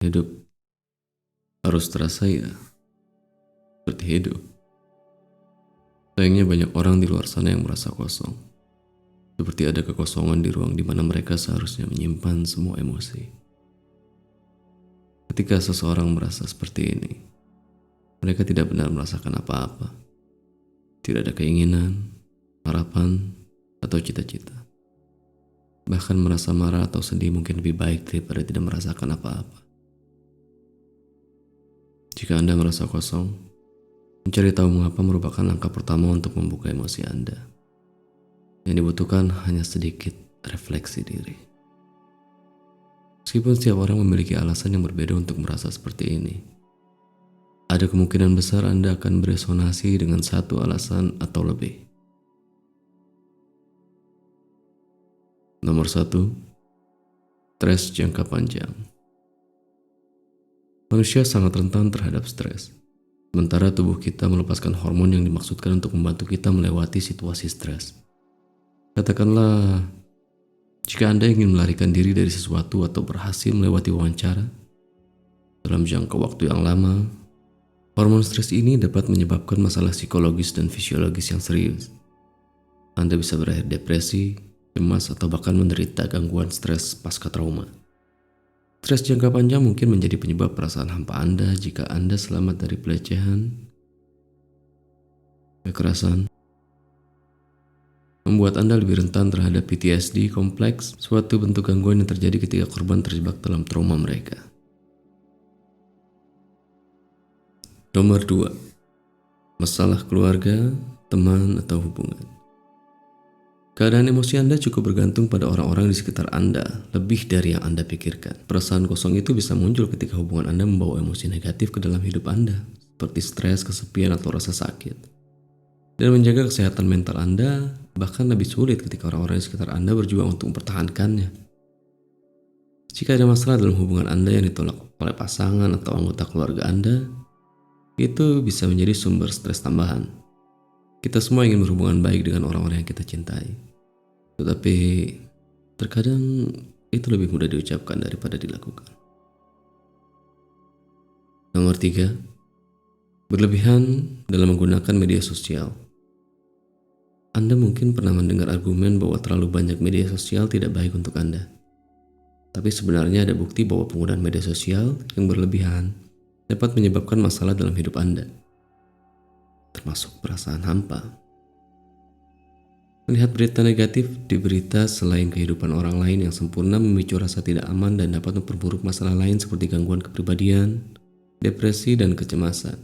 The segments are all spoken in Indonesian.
Hidup harus terasa ya seperti hidup. Sayangnya banyak orang di luar sana yang merasa kosong. Seperti ada kekosongan di ruang di mana mereka seharusnya menyimpan semua emosi. Ketika seseorang merasa seperti ini, mereka tidak benar merasakan apa-apa. Tidak ada keinginan, harapan, atau cita-cita. Bahkan merasa marah atau sedih mungkin lebih baik daripada tidak merasakan apa-apa. Jika Anda merasa kosong, mencari tahu mengapa merupakan langkah pertama untuk membuka emosi Anda. Yang dibutuhkan hanya sedikit refleksi diri. Meskipun setiap orang memiliki alasan yang berbeda untuk merasa seperti ini, ada kemungkinan besar Anda akan beresonansi dengan satu alasan atau lebih. Nomor 1, stres jangka panjang. Manusia sangat rentan terhadap stres. Sementara tubuh kita melepaskan hormon yang dimaksudkan untuk membantu kita melewati situasi stres. Katakanlah, jika Anda ingin melarikan diri dari sesuatu atau berhasil melewati wawancara dalam jangka waktu yang lama, hormon stres ini dapat menyebabkan masalah psikologis dan fisiologis yang serius. Anda bisa berakhir depresi, cemas, atau bahkan menderita gangguan stres pasca trauma. Stres jangka panjang mungkin menjadi penyebab perasaan hampa Anda jika Anda selamat dari pelecehan, kekerasan, membuat Anda lebih rentan terhadap PTSD kompleks, suatu bentuk gangguan yang terjadi ketika korban terjebak dalam trauma mereka. Nomor 2, masalah keluarga, teman, atau hubungan. Keadaan emosi Anda cukup bergantung pada orang-orang di sekitar Anda, lebih dari yang Anda pikirkan. Perasaan kosong itu bisa muncul ketika hubungan Anda membawa emosi negatif ke dalam hidup Anda, seperti stres, kesepian, atau rasa sakit. Dan menjaga kesehatan mental Anda bahkan lebih sulit ketika orang-orang di sekitar Anda berjuang untuk mempertahankannya. Jika ada masalah dalam hubungan Anda yang ditolak oleh pasangan atau anggota keluarga Anda, itu bisa menjadi sumber stres tambahan. Kita semua ingin berhubungan baik dengan orang-orang yang kita cintai. Tetapi terkadang itu lebih mudah diucapkan daripada dilakukan. Nomor 3, berlebihan dalam menggunakan media sosial. Anda mungkin pernah mendengar argumen bahwa terlalu banyak media sosial tidak baik untuk Anda. Tapi sebenarnya ada bukti bahwa penggunaan media sosial yang berlebihan dapat menyebabkan masalah dalam hidup Anda, termasuk perasaan hampa. Melihat berita negatif di berita selain kehidupan orang lain yang sempurna memicu rasa tidak aman dan dapat memperburuk masalah lain seperti gangguan kepribadian, depresi, dan kecemasan.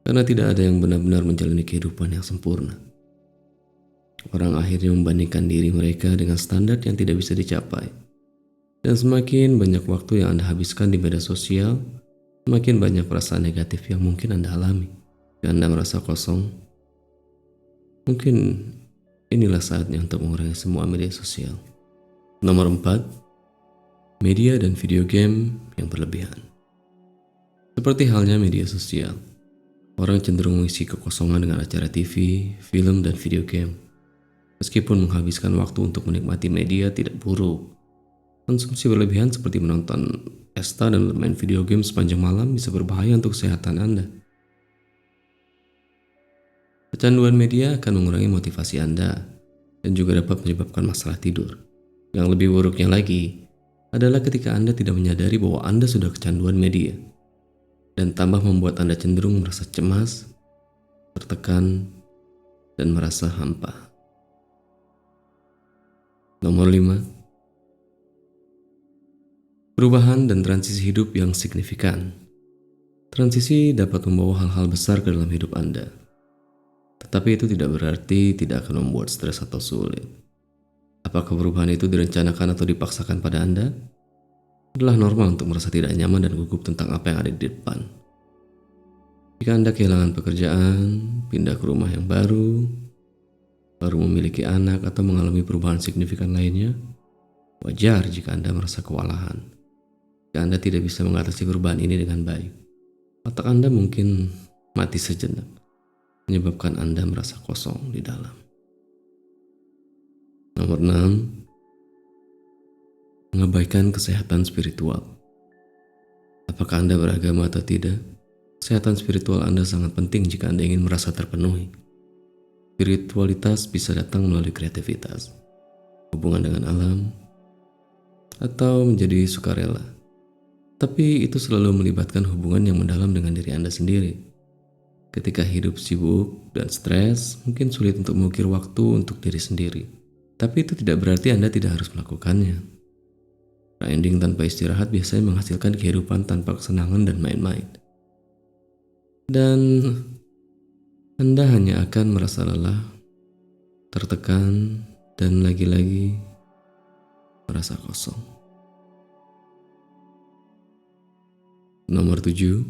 Karena tidak ada yang benar-benar menjalani kehidupan yang sempurna. Orang akhirnya membandingkan diri mereka dengan standar yang tidak bisa dicapai. Dan semakin banyak waktu yang Anda habiskan di media sosial, semakin banyak perasaan negatif yang mungkin Anda alami. Jika Anda merasa kosong, mungkin inilah saatnya untuk mengurangi semua media sosial. Nomor 4, media dan video game yang berlebihan. Seperti halnya media sosial, orang cenderung mengisi kekosongan dengan acara TV, film, dan video game. Meskipun menghabiskan waktu untuk menikmati media tidak buruk, konsumsi berlebihan seperti menonton pesta dan bermain video game sepanjang malam bisa berbahaya untuk kesehatan Anda. Kecanduan media akan mengurangi motivasi Anda dan juga dapat menyebabkan masalah tidur. Yang lebih buruknya lagi adalah ketika Anda tidak menyadari bahwa Anda sudah kecanduan media dan tambah membuat Anda cenderung merasa cemas, tertekan, dan merasa hampa. Nomor 5, perubahan dan transisi hidup yang signifikan. Transisi dapat membawa hal-hal besar ke dalam hidup Anda. Tetapi itu tidak berarti tidak akan membuat stres atau sulit. Apakah perubahan itu direncanakan atau dipaksakan pada Anda? Adalah normal untuk merasa tidak nyaman dan gugup tentang apa yang ada di depan. Jika Anda kehilangan pekerjaan, pindah ke rumah yang baru memiliki anak, atau mengalami perubahan signifikan lainnya, wajar jika Anda merasa kewalahan. Jika Anda tidak bisa mengatasi perubahan ini dengan baik, otak Anda mungkin mati sejenak, menyebabkan Anda merasa kosong di dalam. Nomor 6, mengabaikan kesehatan spiritual. Apakah Anda beragama atau tidak? Kesehatan spiritual Anda sangat penting jika Anda ingin merasa terpenuhi. Spiritualitas bisa datang melalui kreativitas, hubungan dengan alam, atau menjadi sukarela. Tapi itu selalu melibatkan hubungan yang mendalam dengan diri Anda sendiri. Ketika hidup sibuk dan stres, mungkin sulit untuk mengukir waktu untuk diri sendiri. Tapi itu tidak berarti Anda tidak harus melakukannya. Grinding tanpa istirahat biasanya menghasilkan kehidupan tanpa kesenangan dan main-main. Dan Anda hanya akan merasa lelah, tertekan, dan lagi-lagi merasa kosong. Nomor 7,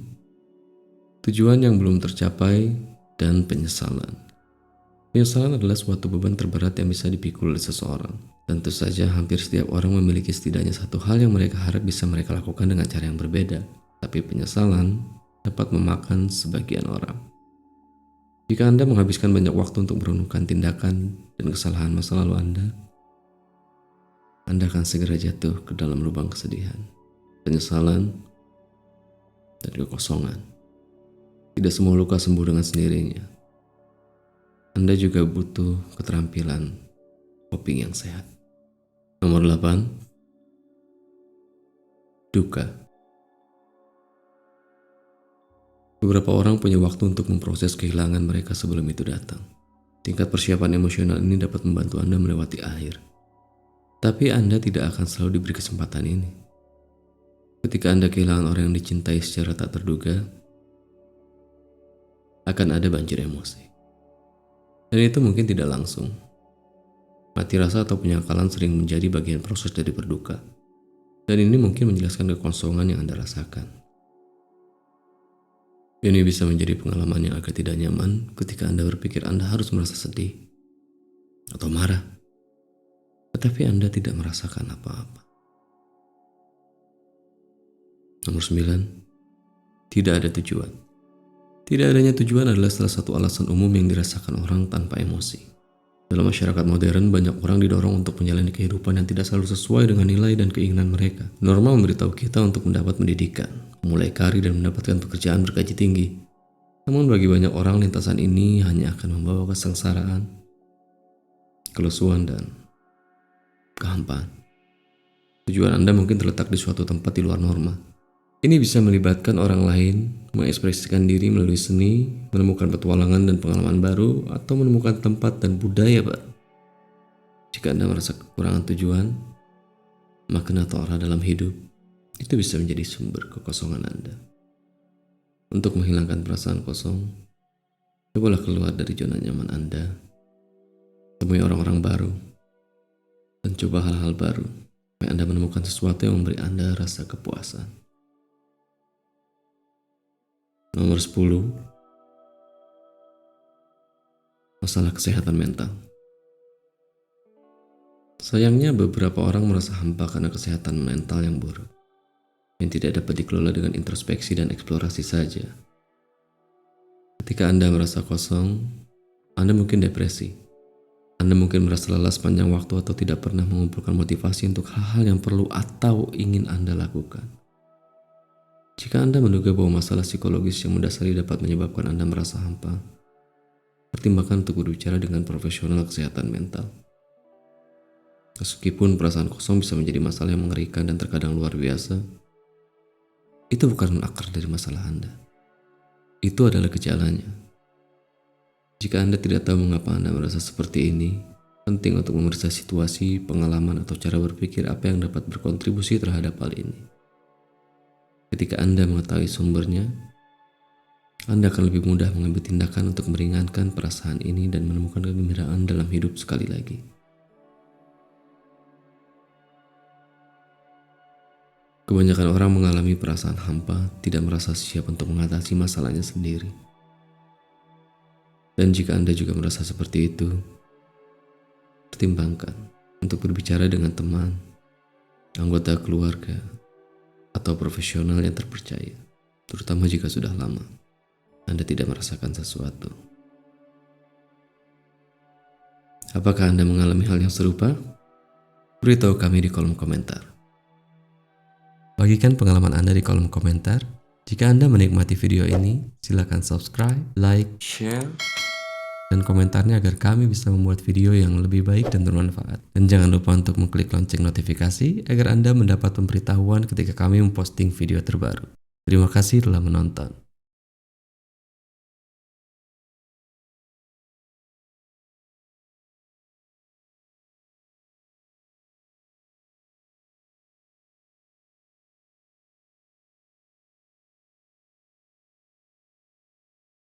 tujuan yang belum tercapai dan penyesalan. Penyesalan adalah suatu beban terberat yang bisa dipikul oleh seseorang. Tentu saja hampir setiap orang memiliki setidaknya satu hal yang mereka harap bisa mereka lakukan dengan cara yang berbeda. Tapi penyesalan dapat memakan sebagian orang. Jika Anda menghabiskan banyak waktu untuk merenungkan tindakan dan kesalahan masa lalu Anda akan segera jatuh ke dalam lubang kesedihan, penyesalan, dan kekosongan. Tidak semua luka sembuh dengan sendirinya. Anda juga butuh keterampilan coping yang sehat. Nomor 8, duka. Beberapa orang punya waktu untuk memproses kehilangan mereka sebelum itu datang. Tingkat persiapan emosional ini dapat membantu Anda melewati akhir. Tapi Anda tidak akan selalu diberi kesempatan ini. Ketika Anda kehilangan orang yang dicintai secara tak terduga, akan ada banjir emosi. Dan itu mungkin tidak langsung. Mati rasa atau penyangkalan sering menjadi bagian proses dari berduka. Dan ini mungkin menjelaskan kekosongan yang Anda rasakan. Ini bisa menjadi pengalaman yang agak tidak nyaman ketika Anda berpikir Anda harus merasa sedih atau marah. Tetapi Anda tidak merasakan apa-apa. Nomor 9, tidak ada tujuan. Tidak adanya tujuan adalah salah satu alasan umum yang dirasakan orang tanpa emosi. Dalam masyarakat modern, banyak orang didorong untuk menjalani kehidupan yang tidak selalu sesuai dengan nilai dan keinginan mereka. Norma memberitahu kita untuk mendapat pendidikan, memulai karir dan mendapatkan pekerjaan bergaji tinggi. Namun bagi banyak orang, lintasan ini hanya akan membawa kesengsaraan, kelesuan, dan kehampaan. Tujuan Anda mungkin terletak di suatu tempat di luar norma. Ini bisa melibatkan orang lain, mengekspresikan diri melalui seni, menemukan petualangan dan pengalaman baru, atau menemukan tempat dan budaya baru. Jika Anda merasa kekurangan tujuan, makna atau arah dalam hidup, itu bisa menjadi sumber kekosongan Anda. Untuk menghilangkan perasaan kosong, cobalah keluar dari zona nyaman Anda, temui orang-orang baru, dan coba hal-hal baru, supaya Anda menemukan sesuatu yang memberi Anda rasa kepuasan. Nomor 10, masalah kesehatan mental. Sayangnya beberapa orang merasa hampa karena kesehatan mental yang buruk, yang tidak dapat dikelola dengan introspeksi dan eksplorasi saja. Ketika Anda merasa kosong, Anda mungkin depresi. Anda mungkin merasa lelah sepanjang waktu atau tidak pernah mengumpulkan motivasi untuk hal-hal yang perlu atau ingin Anda lakukan. Jika Anda menduga bahwa masalah psikologis yang mendasari dapat menyebabkan Anda merasa hampa, pertimbangkan untuk berbicara dengan profesional kesehatan mental. Meskipun perasaan kosong bisa menjadi masalah yang mengerikan dan terkadang luar biasa, itu bukan akar dari masalah Anda. Itu adalah gejalanya. Jika Anda tidak tahu mengapa Anda merasa seperti ini, penting untuk memeriksa situasi, pengalaman, atau cara berpikir apa yang dapat berkontribusi terhadap hal ini. Ketika Anda mengetahui sumbernya, Anda akan lebih mudah mengambil tindakan untuk meringankan perasaan ini dan menemukan kegembiraan dalam hidup sekali lagi. Kebanyakan orang mengalami perasaan hampa, tidak merasa siap untuk mengatasi masalahnya sendiri. Dan jika Anda juga merasa seperti itu, pertimbangkan untuk berbicara dengan teman, anggota keluarga, atau profesional yang terpercaya, terutama jika sudah lama Anda tidak merasakan sesuatu. Apakah Anda mengalami hal yang serupa? Beritahu kami di kolom komentar. Bagikan pengalaman Anda di kolom komentar. Jika Anda menikmati video ini, silakan subscribe, like, share, dan komentarnya agar kami bisa membuat video yang lebih baik dan bermanfaat. Dan jangan lupa untuk mengklik lonceng notifikasi agar Anda mendapat pemberitahuan ketika kami memposting video terbaru. Terima kasih telah menonton.